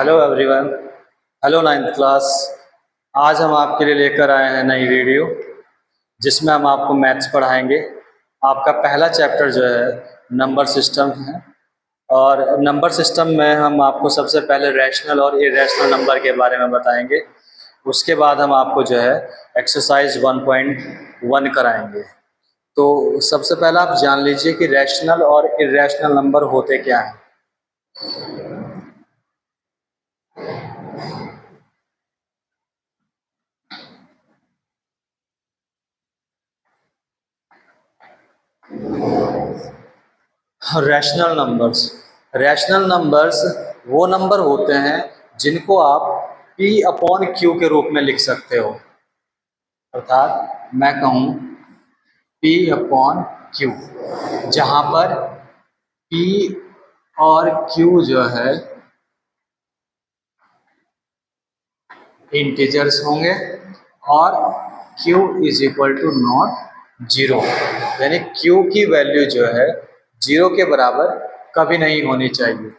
Hello everyone. Hello ninth class. आज हम आपके लिए लेकर आए हैं नई वीडियो जिसमें हम आपको मैथ्स पढ़ाएंगे। आपका पहला चैप्टर जो है नंबर सिस्टम है और नंबर सिस्टम में हम आपको सबसे पहले रैशनल और इरेशनल नंबर के बारे में बताएंगे। उसके बाद हम आपको जो है एक्सरसाइज 1.1 कराएंगे। तो सबसे पहले आप जान लीजिए कि रैशनल और इरेशनल नंबर होते क्या हैं। रैशनल नंबर्स वो नंबर होते हैं जिनको आप P/Q के रूप में लिख सकते हो। अर्थात मैं कहूँ P/Q, जहाँ पर P और Q जो है इंटीजर्स होंगे और Q is equal to not zero, यानी Q की वैल्यू जो है जीरो के बराबर कभी नहीं होनी चाहिए।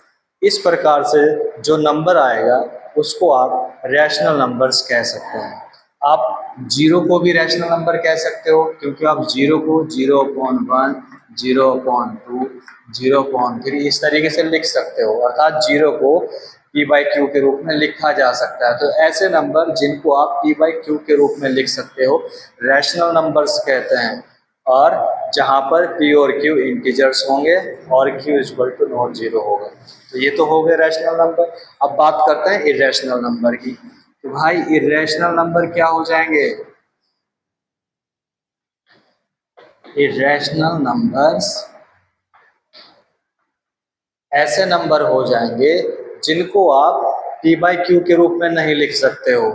इस प्रकार से जो नंबर आएगा उसको आप रैशनल नंबर्स कह सकते हैं। आप जीरो को भी रैशनल नंबर कह सकते हो क्योंकि आप जीरो को 0.1, 0.2, 0.3 इस तरीके से लिख सकते हो। अर्थात जीरो को P/Q के रूप में लिखा जा सकता है। तो ऐसे नंबर जिनको आप P/Q के रूप में लिख सकते हो रैशनल नंबर्स कहते हैं, और जहाँ पर P और Q इंटीजर्स होंगे और Q equal to not zero होगा। तो ये तो हो गए रैशनल नंबर। अब बात करते हैं इरेशनल नंबर की। तो भाई इरेशनल नंबर क्या हो जाएंगे? इरेशनल नंबर्स ऐसे नंबर हो जाएंगे जिनको आप P/Q के रूप में नहीं लिख सकते हो।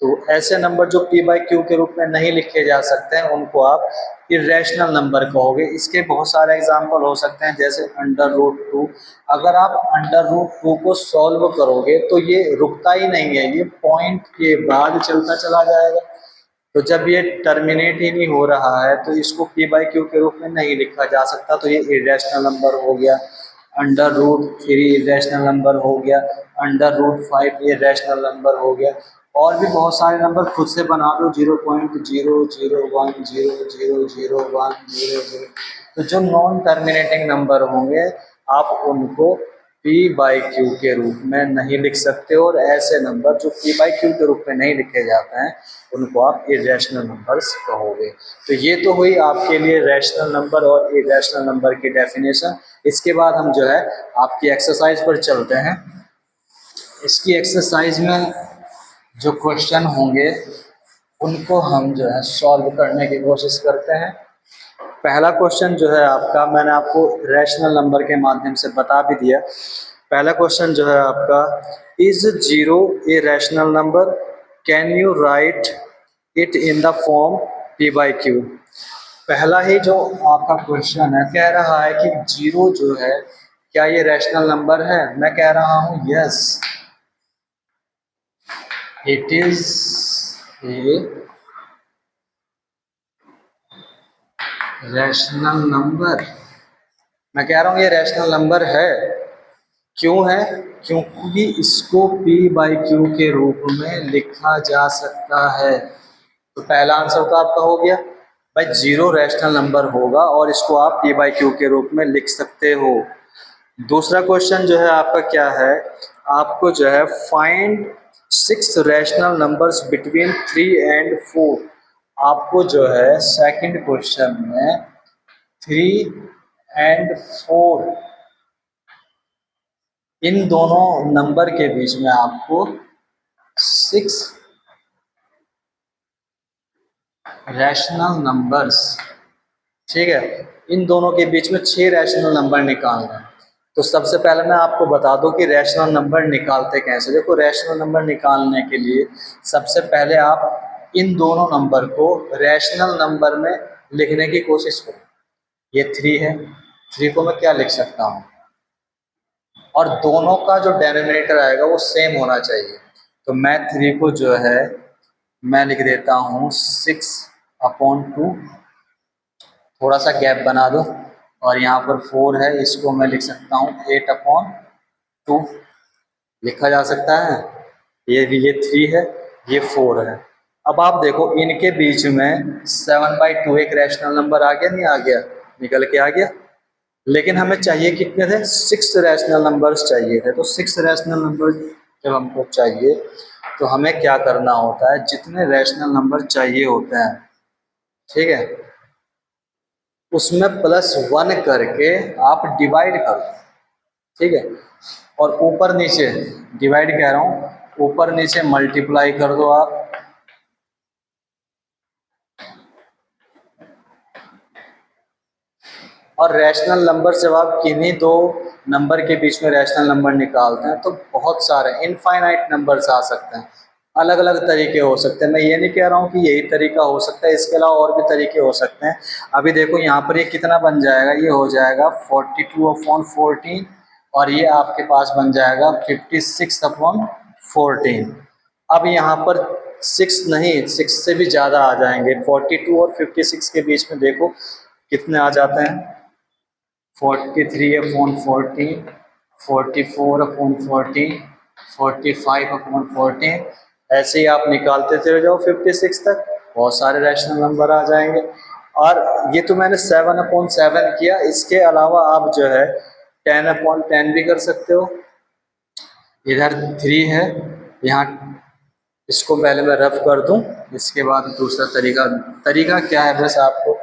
तो ऐसे नंबर जो P/Q के रूप में नहीं लिखे जा सकते हैं उनको आप इरेशनल नंबर कहोगे। इसके बहुत सारे एग्जाम्पल हो सकते हैं, जैसे √2। अगर आप √2 को सॉल्व करोगे तो ये रुकता ही नहीं है, ये पॉइंट के बाद चलता चला जाएगा। तो जब ये टर्मिनेट ही नहीं हो रहा है तो इसको P/Q के रूप में नहीं लिखा जा सकता, तो ये इरेशनल नंबर हो गया। √3 इरेशनल नंबर हो गया। √5 ये रैशनल नंबर हो गया। और भी बहुत सारे नंबर खुद से बना दो, 0.001000100। तो जो नॉन टर्मिनेटिंग नंबर होंगे आप उनको P/Q के रूप में नहीं लिख सकते, और ऐसे नंबर जो P/Q के रूप में नहीं लिखे जाते हैं उनको आप इरेशनल नंबर्स कहोगे। तो ये तो हुई आपके लिए रैशनल नंबर और इरेशनल नंबर की डेफिनेशन। इसके बाद हम जो है आपकी एक्सरसाइज पर चलते हैं। इसकी एक्सरसाइज में जो क्वेश्चन होंगे उनको हम जो है सॉल्व करने की कोशिश करते हैं। पहला क्वेश्चन जो है आपका, मैंने आपको रैशनल नंबर के माध्यम से बता भी दिया। पहला क्वेश्चन जो है आपका, is zero a rational number, can you right it in the form P/Q। पहला ही जो आपका क्वेश्चन है कह रहा है कि जीरो जो है क्या ये रैशनल नंबर है। मैं कह रहा हूं yes, it is a rational number. मैं कह रहा हूं ये रैशनल नंबर है। क्यों है? क्योंकि इसको P/Q के रूप में लिखा जा सकता है। तो पहला आंसर तो आपका हो गया भाई, जीरो रैशनल नंबर होगा और इसको आप P/Q के रूप में लिख सकते हो। दूसरा क्वेश्चन जो है आपका क्या है, आपको जो है find 6 rational numbers between 3 and 4। आपको जो है सेकंड क्वेश्चन में 3 and 4 इन दोनों नंबर के बीच में आपको 6 रैशनल नंबर्स, ठीक है, इन दोनों के बीच में 6 रैशनल नंबर निकालना है। तो सबसे पहले मैं आपको बता दूं कि रैशनल नंबर निकालते कैसे। देखो, रैशनल नंबर निकालने के लिए सबसे पहले आप इन दोनों नंबर को रैशनल नंबर में लिखने की कोशिश करो। ये 3 है, 3 को मैं क्या लिख सकता हूँ, और दोनों का जो डेनोमिनेटर आएगा वो सेम होना चाहिए। तो मैं 3 को जो है मैं लिख देता हूँ 6/2, थोड़ा सा गैप बना दो, और यहाँ पर 4 है, इसको मैं लिख सकता हूँ 8/2। लिखा जा सकता है। ये 3 है, ये 4 है। अब आप देखो इनके बीच में 7/2 एक रैशनल नंबर आ गया, नहीं आ गया? निकल के आ गया। लेकिन हमें चाहिए कितने थे? 6 रैशनल नंबर्स चाहिए थे। तो 6 रैशनल नंबर जब हमको चाहिए तो हमें क्या करना होता है, जितने रैशनल नंबर चाहिए होते हैं, ठीक है, उसमें +1 करके आप डिवाइड कर दो, ठीक है, और ऊपर नीचे डिवाइड कह रहा हूँ, ऊपर नीचे मल्टीप्लाई कर दो आप। और रैशनल नंबर जब आप किन्हीं दो नंबर के बीच में रैशनल नंबर निकालते हैं तो बहुत सारे इनफाइनाइट नंबर्स आ सकते हैं। अलग अलग तरीके हो सकते हैं। मैं ये नहीं कह रहा हूँ कि यही तरीका हो सकता है, इसके अलावा और भी तरीके हो सकते हैं। अभी देखो यहाँ पर ये कितना बन जाएगा, ये हो जाएगा 42/14 और ये आपके पास बन जाएगा 56/14। अब यहाँ पर 6 नहीं, 6 से भी ज़्यादा आ जाएंगे। 42 और 56 के बीच में देखो कितने आ जाते हैं, 43/14, 44/14, 45/14। ऐसे ही आप निकालते चले जाओ 56 तक, बहुत सारे रैशनल नंबर आ जाएंगे। और ये तो मैंने 7/7 किया, इसके अलावा आप जो है 10/10 भी कर सकते हो। इधर 3 है, यहाँ इसको पहले मैं रफ कर दूं, इसके बाद दूसरा तरीका। तरीका क्या है, बस आपको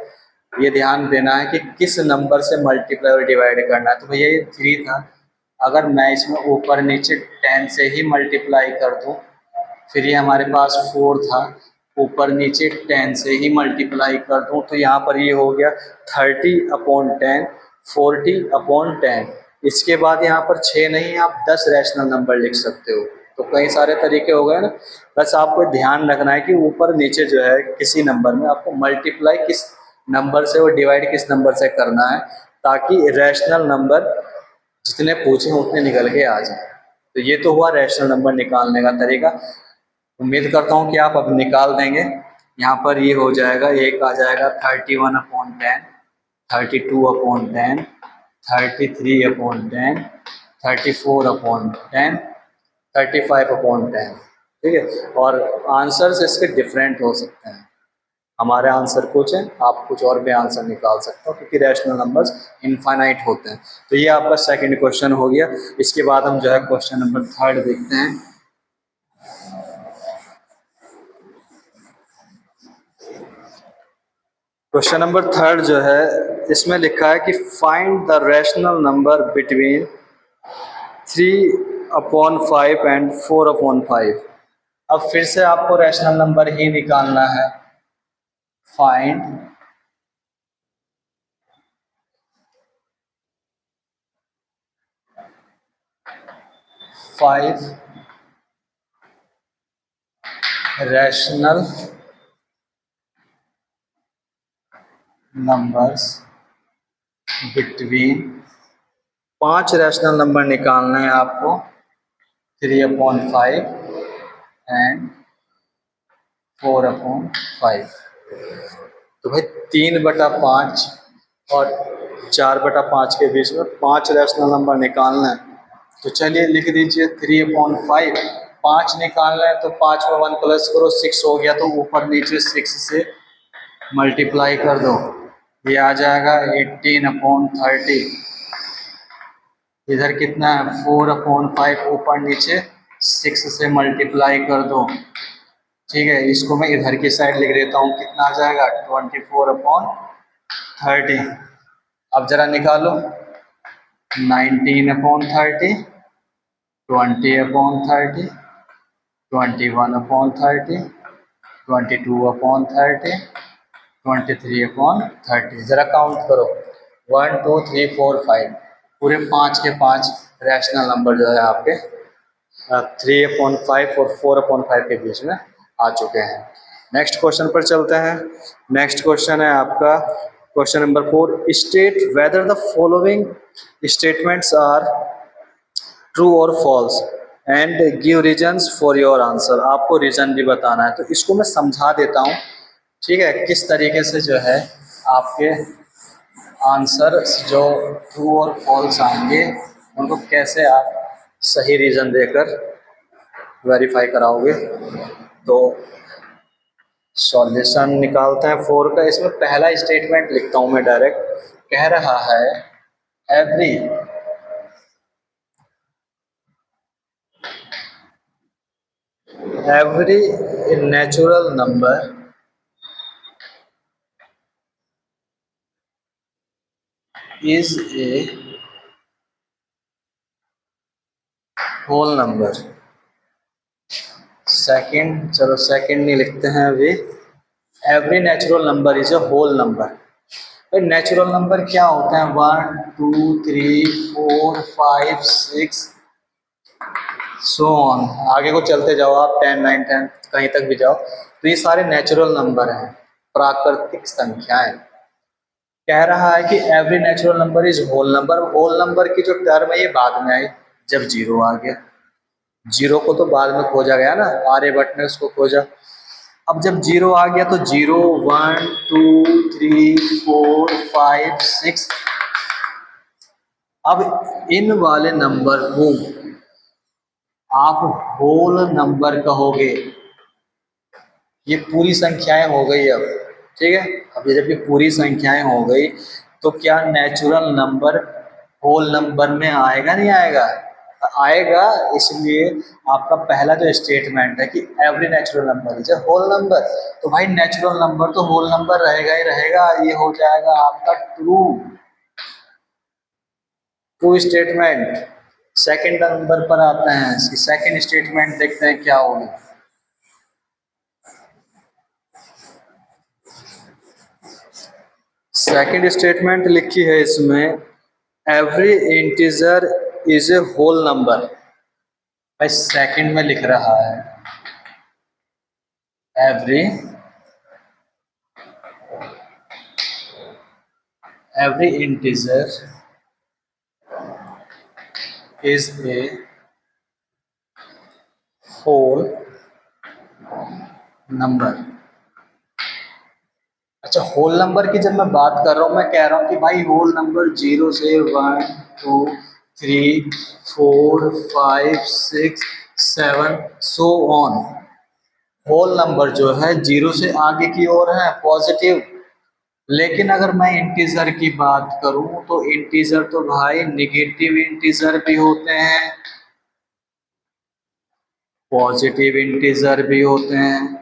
ये ध्यान देना है कि किस नंबर से मल्टीप्लाई और डिवाइड करना है। तो भैया ये 3 था, अगर मैं इसमें ऊपर नीचे 10 से ही मल्टीप्लाई कर दूं, फिर ये हमारे पास 4 था, ऊपर नीचे 10 से ही मल्टीप्लाई कर दूं, तो यहाँ पर ये हो गया 30/10, 40/10। इसके बाद यहाँ पर 6 नहीं, आप 10 रैशनल नंबर लिख सकते हो। तो कई सारे तरीके हो गए ना। बस आपको ध्यान रखना है कि ऊपर नीचे जो है किसी नंबर में आपको मल्टीप्लाई किस नंबर से और डिवाइड किस नंबर से करना है, ताकि रैशनल नंबर जितने पूछे उतने निकल के आ जाए। तो ये तो हुआ रैशनल नंबर निकालने का तरीका। उम्मीद करता हूँ कि आप अब निकाल देंगे। यहाँ पर ये हो जाएगा, एक आ जाएगा 31/10, 32/10, 33/10, 34/10, 35/10, ठीक है। और आंसर्स इसके डिफरेंट हो सकते हैं। हमारे आंसर कुछ हैं, आप कुछ और भी आंसर निकाल सकते हो, क्योंकि रैशनल नंबर्स इनफाइनाइट होते हैं। तो ये आपका सेकंड क्वेश्चन हो गया। इसके बाद हम जो है क्वेश्चन नंबर 3 देखते हैं। क्वेश्चन नंबर 3 जो है, इसमें लिखा है कि find the rational number between 3/5 and 4/5। अब फिर से आपको रैशनल नंबर ही निकालना है। Find five rational numbers between, 5 rational number निकालना है आपको, 3/5 एंड 4/5। तो भाई 3/5 और 4/5 के बीच में 5 रैशनल नंबर निकालना है। तो चलिए लिख दीजिए 3/5। 5 निकालना है तो 5 में 1 प्लस करो, 6 हो गया, तो ऊपर नीचे 6 से मल्टीप्लाई कर दो, ये आ जाएगा 18/30। इधर कितना है 4/5, ऊपर नीचे 6 से मल्टीप्लाई कर दो, ठीक है। इसको मैं इधर की साइड लिख देता हूँ, कितना आ जाएगा 24/30। अब जरा निकालो 19/30, 20/30, 21/30, 22/30, 23/30। जरा काउंट करो 1 2 3 4 5, पूरे 5 के 5 रैशनल नंबर जो है आपके 3/5 और 4/5 के बीच में आ चुके हैं। नेक्स्ट क्वेश्चन पर चलते हैं। नेक्स्ट क्वेश्चन है आपका question number 4। State whether the following statements are true और false and give reasons for your answer. आपको रीजन भी बताना है। तो इसको मैं समझा देता हूँ, ठीक है, किस तरीके से जो है आपके आंसर जो ट्रू और फॉल्स आएंगे उनको कैसे आप सही रीज़न देकर वेरीफाई कराओगे। तो सॉल्यूशन निकालते हैं 4 का। इसमें पहला स्टेटमेंट लिखता हूँ मैं डायरेक्ट। कह रहा है every natural number is a whole number. Second, चलो सेकंड नहीं लिखते हैं अभी। Every natural number is a whole number. भाई नेचुरल नंबर क्या होते हैं? 1 2 3 4 5 6 सो ऑन, आगे को चलते जाओ आप, 10 9 10 कहीं तक भी जाओ, तो ये सारे नेचुरल नंबर हैं, प्राकृतिक संख्याएं। कह रहा है कि every natural number is whole number. Whole number की जो टर्म है ये बाद में आई जब जीरो आ गया। जीरो को तो बाद में खोजा गया ना, आर्यभट्ट ने उसको खोजा। अब जब जीरो आ गया तो 0 1 2 3 4 5 6, अब इन वाले नंबर को आप होल नंबर कहोगे। ये पूरी संख्याएं हो गई अब, ठीक है। अब ये जब ये पूरी संख्याएं हो गई तो क्या नेचुरल नंबर होल नंबर में आएगा? नहीं आएगा? आएगा। इसलिए आपका पहला जो स्टेटमेंट है कि every natural number is a whole number, तो भाई नेचुरल नंबर तो होल नंबर रहेगा ही रहेगा। ये हो जाएगा आपका true true statement. Second number पर आते हैं, इसकी सेकंड स्टेटमेंट देखते हैं क्या होगी। सेकंड स्टेटमेंट लिखी है इसमें, every integer is a whole number. भाई सेकंड में लिख रहा है every integer is a whole number. अच्छा, होल नंबर की जब मैं बात कर रहा हूँ, मैं कह रहा हूँ कि भाई होल नंबर 0 से 1 2 3 4 5 6 7 सो ऑन। होल नंबर जो है 0 से आगे की ओर है, पॉजिटिव। लेकिन अगर मैं इंटीजर की बात करूं तो इंटीजर तो भाई निगेटिव इंटीजर भी होते हैं, पॉजिटिव इंटीजर भी होते हैं।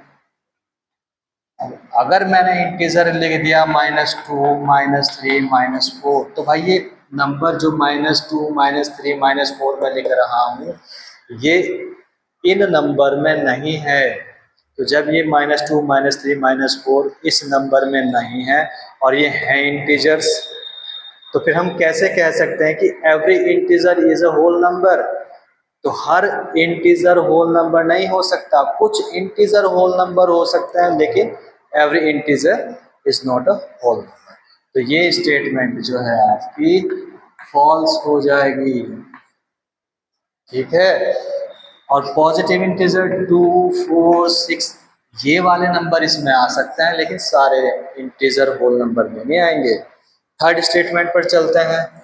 अगर मैंने इंटीजर लिख दिया -2 -3 -4, तो भाई ये नंबर जो -2 -3 -4 में लिख रहा हूँ ये इन नंबर में नहीं है। तो जब ये -2 -3 -4 इस नंबर में नहीं है और ये है इंटीजर्स, तो फिर हम कैसे कह सकते हैं कि every integer is a whole number? तो हर इंटीजर होल नंबर नहीं हो सकता, कुछ इंटीजर होल नंबर हो सकता है, लेकिन every integer is not a whole number. तो ये स्टेटमेंट जो है आपकी फॉल्स हो जाएगी, ठीक है। और पॉजिटिव इंटीजर 2 4 6 ये वाले नंबर इसमें आ सकते हैं, लेकिन सारे इंटीजर होल नंबर में नहीं आएंगे। थर्ड स्टेटमेंट पर चलते हैं।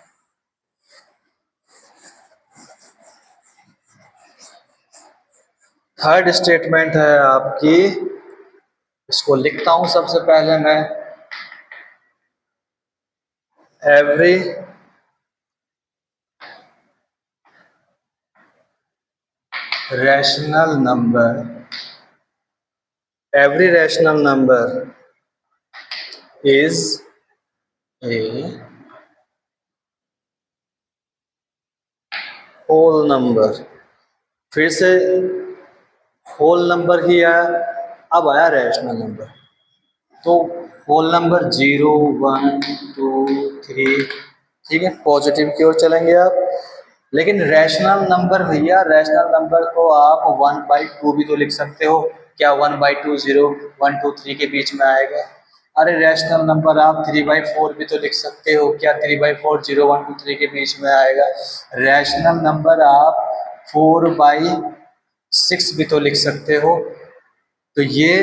थर्ड स्टेटमेंट है आपकी, इसको लिखता हूं सबसे पहले मैं, every rational number is a whole number. फिर से होल नंबर ही आया, अब आया रैशनल नंबर। तो होल नंबर 0 1 2 3, ठीक है, पॉजिटिव की ओर चलेंगे आप। लेकिन रैशनल नंबर भैया, रैशनल नंबर को आप 1/2 भी तो लिख सकते हो। क्या 1/2 0 1 2 3 के बीच में आएगा? अरे रैशनल नंबर आप 3/4 भी तो लिख सकते हो। क्या 3/4 0 1 2 3 के बीच में आएगा? रैशनल नंबर आप 4/6 भी तो लिख सकते हो। तो ये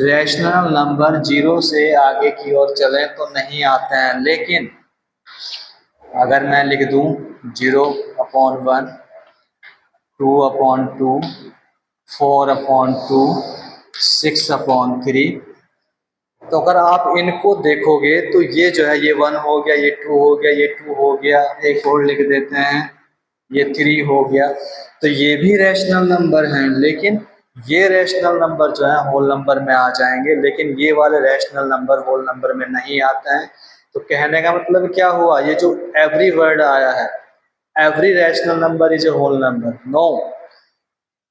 रैशनल नंबर 0 से आगे की ओर चलें तो नहीं आते हैं। लेकिन अगर मैं लिख दूं 0/1 2/2, 4/2, 6/3। तो अगर आप इनको देखोगे तो ये जो है, ये 1 हो गया, ये 2 हो गया, ये 2 हो गया, एक और लिख देते हैं, ये 3 हो गया। तो ये भी रैशनल नंबर हैं, लेकिन ये रैशनल नंबर जो है होल नंबर में आ जाएंगे, लेकिन ये वाले रैशनल नंबर होल नंबर में नहीं आते हैं। तो कहने का मतलब क्या हुआ, ये जो एवरी वर्ड आया है, every rational number is a whole number, no,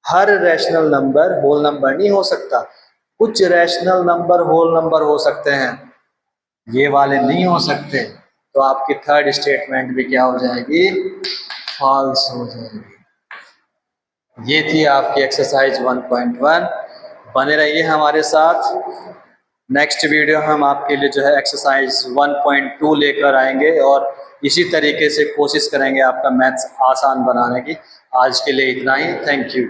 हर रैशनल नंबर होल नंबर नहीं हो सकता। कुछ रैशनल नंबर होल नंबर हो सकते हैं, ये वाले नहीं हो सकते। तो आपकी थर्ड स्टेटमेंट भी क्या हो जाएगी, फॉल्स हो जाएगी। ये थी आपकी एक्सरसाइज 1.1। बने रहिए हमारे साथ। नेक्स्ट वीडियो हम आपके लिए जो है एक्सरसाइज 1.2 लेकर आएंगे और इसी तरीके से कोशिश करेंगे आपका मैथ्स आसान बनाने की। आज के लिए इतना ही, थैंक यू।